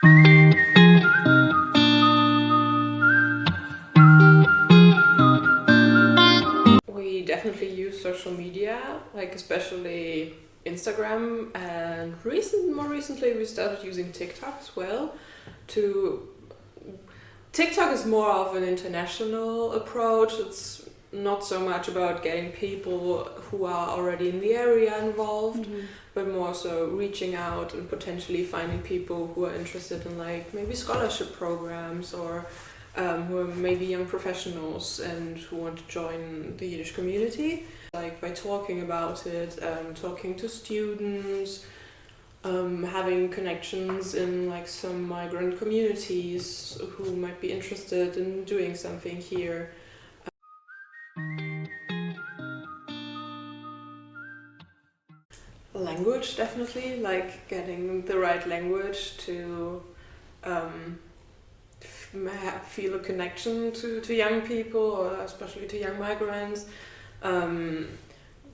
We definitely use social media, like especially Instagram, and more recently we started using TikTok as well. TikTok is more of an international approach. It's not so much about getting people who are already in the area involved, but more so reaching out and potentially finding people who are interested in like maybe scholarship programs or who are maybe young professionals and who want to join the Yiddish community. Like by talking about it, talking to students, having connections in like some migrant communities who might be interested in doing something here. Language, definitely, like getting the right language to feel a connection to young people, or especially to young migrants.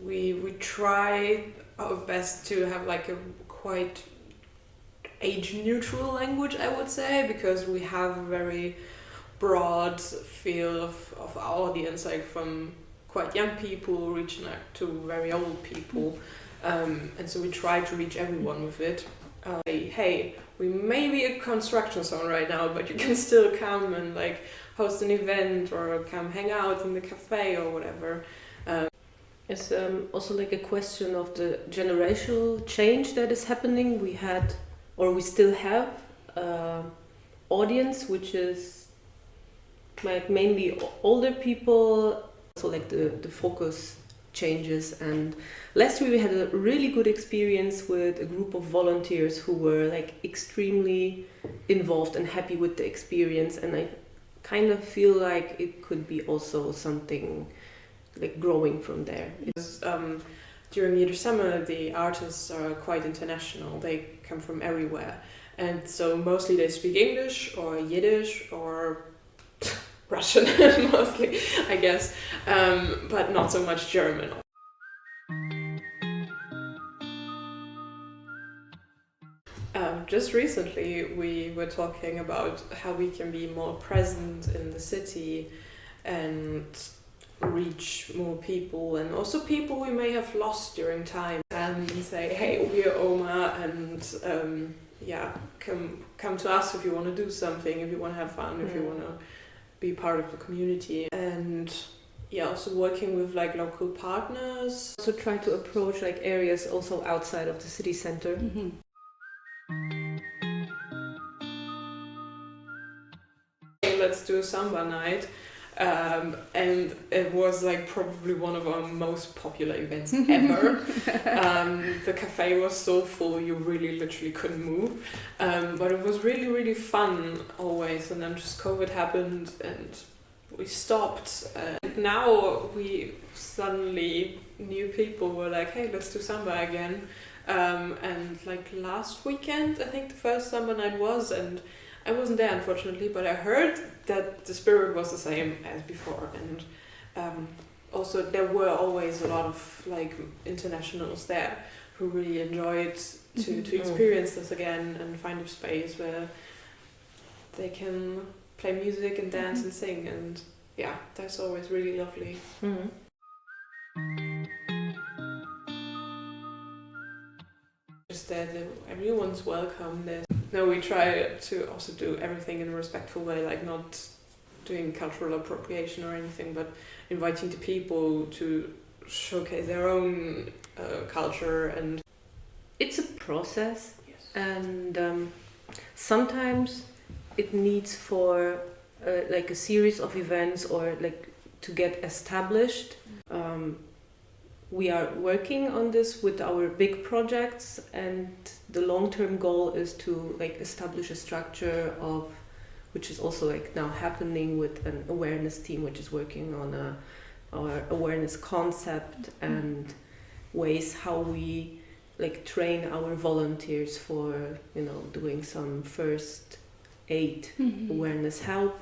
We try our best to have like a quite age-neutral language, I would say, because we have a very broad field of our audience, like from quite young people reaching out to very old people. And so we try to reach everyone with it. Hey, we may be a construction zone right now, but you can still come and like host an event or come hang out in the cafe or whatever. It's also like a question of the generational change that is happening. We had, or we still have, audience which is like mainly older people. So like the focus changes, and last year we had a really good experience with a group of volunteers who were like extremely involved and happy with the experience, and I kind of feel like it could be also something like growing from there. During Yiddish summer, the artists are quite international. They come from everywhere, and so mostly they speak English or Yiddish or Russian mostly, I guess, but not so much German. Just recently we were talking about how we can be more present in the city and reach more people, and also people we may have lost during time, and say, hey, we're Oma, and come to us if you want to do something, if you want to have fun, if you want to be part of the community. And also working with like local partners. Also try to approach like areas also outside of the city center. Let's do a samba night, and it was like probably one of our most popular events ever. The cafe was so full you really literally couldn't move, but it was really fun always, and then just COVID happened and we stopped, and now we suddenly new people were like, hey, let's do samba again, and like last weekend I think the first samba night was, and I wasn't there unfortunately, but I heard that the spirit was the same as before, and also there were always a lot of like internationals there who really enjoyed to experience this again and find a space where they can play music and dance and sing, and that's always really lovely. Just that everyone's welcome. We try to also do everything in a respectful way, like not doing cultural appropriation or anything, but inviting the people to showcase their own culture. And it's a process. Yes. And sometimes it needs for like a series of events or like to get established. We are working on this with our big projects, and the long-term goal is to like establish a structure of, which is also like now happening with an awareness team which is working on our awareness concept and ways how we like train our volunteers for doing some first aid awareness help.